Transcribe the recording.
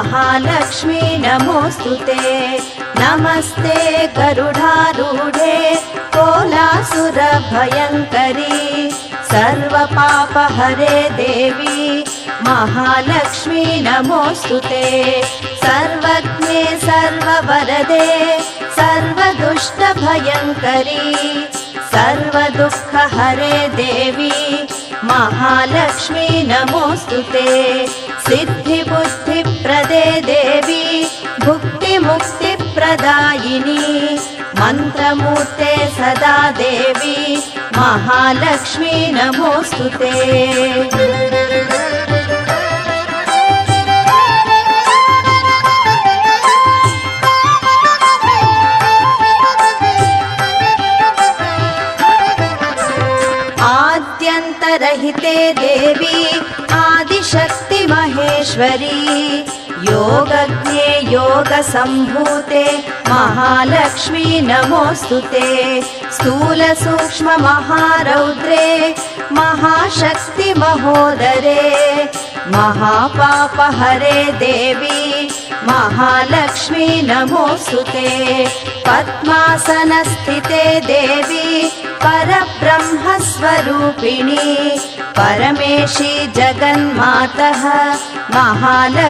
महालक्ष्मी नमोस्तुते। नमस्ते गरुडारूढे कोलासुरभयङ्करी सर्वपापहरे देवी महालक्ष्मी नमोस्तुते। सर्वज्ञे सर्ववरदे सर्वदुष्टभयङ्करी सर्वदुःखहरे देवी महालक्ष्मी नमोस्तुते। सिद्धिबुद्धिप्रदे देवी भुक्तिमुक्तिप्रदायिनी मन्त्रमूर्ते सदा देवी महालक्ष्मी नमोस्तुते। आद्यन्तरहिते देवी आदिशक्ति महेश्वरी योगज्ञे योगसम्भूते महालक्ष्मी नमोस्तुते। स्थूल सूक्ष्म महारौद्रे महाशक्ति महोदरे महापापहरे देवी महालक्ष्मी नमोस्तुते। पद्मासनस्थिते देवी परब्रह्मस्वरूपिणी परमेशी जगन्मातः महालक्ष्मी